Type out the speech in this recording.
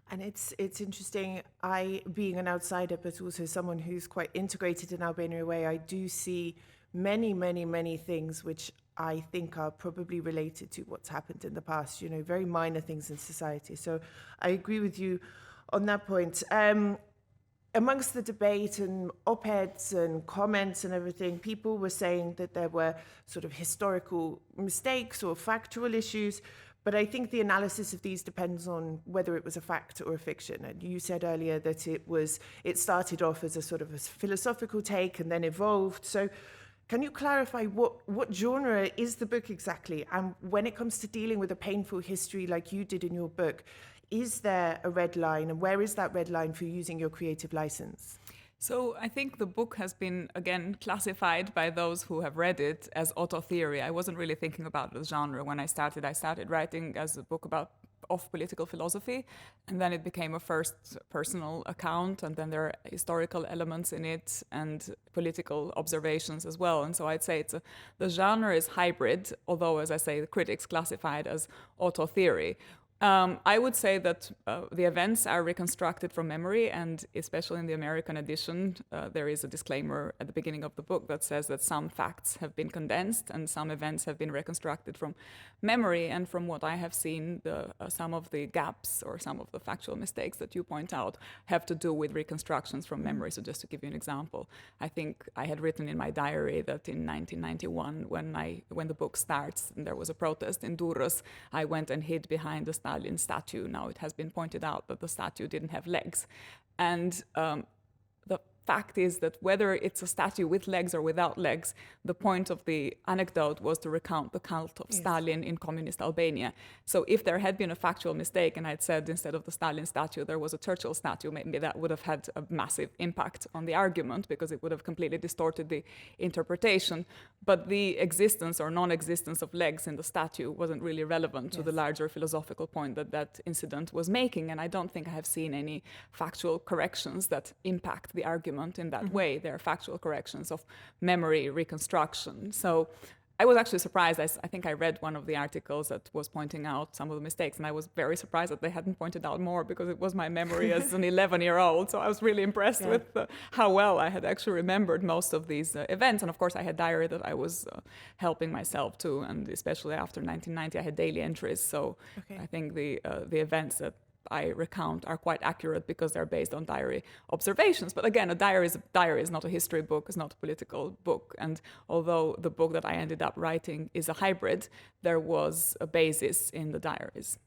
And it's interesting. I, being an outsider, but also someone who's quite integrated in Albania way, I do see many things which I think are probably related to what's happened in the past. You know, very minor things in society. So I agree with you on that point. Amongst the debate and op-eds and comments and everything, people were saying that there were sort of historical mistakes or factual issues. But I think the analysis of these depends on whether it was a fact or a fiction. And you said earlier that it started off as a sort of a philosophical take and then evolved. So can you clarify what genre is the book exactly? And when it comes to dealing with a painful history like you did in your book, is there a red line, and where is that red line for using your creative license? So I think the book has been, again, classified by those who have read it as auto theory. I wasn't really thinking about the genre when I started. I started writing as a book of political philosophy, and then it became a first personal account, and then there are historical elements in it and political observations as well. And so I'd say the genre is hybrid, although, as I say, the critics classify it as auto theory. I would say that the events are reconstructed from memory, and especially in the American edition, there is a disclaimer at the beginning of the book that says that some facts have been condensed and some events have been reconstructed from memory. And from what I have seen, some of the gaps or some of the factual mistakes that you point out have to do with reconstructions from memory. So just to give you an example, I think I had written in my diary that in 1991, when the book starts and there was a protest in Durrës, I went and hid behind the Stalin statue. Now it has been pointed out that the statue didn't have legs. And the fact is that whether it's a statue with legs or without legs, the point of the anecdote was to recount the cult of Stalin in communist Albania. So if there had been a factual mistake and I'd said instead of the Stalin statue there was a Churchill statue, maybe that would have had a massive impact on the argument because it would have completely distorted the interpretation. But the existence or non-existence of legs in the statue wasn't really relevant to the larger philosophical point that incident was making. And I don't think I have seen any factual corrections that impact the argument in that way. There are factual corrections of memory reconstruction. So I was actually surprised. I think I read one of the articles that was pointing out some of the mistakes, and I was very surprised that they hadn't pointed out more because it was my memory as an 11-year-old. So I was really impressed with how well I had actually remembered most of these events. And of course, I had diary that I was helping myself to, and especially after 1990, I had daily entries. So I think the events that I recount are quite accurate because they're based on diary observations. But again, a diary is not a history book, it's not a political book. And although the book that I ended up writing is a hybrid, there was a basis in the diaries.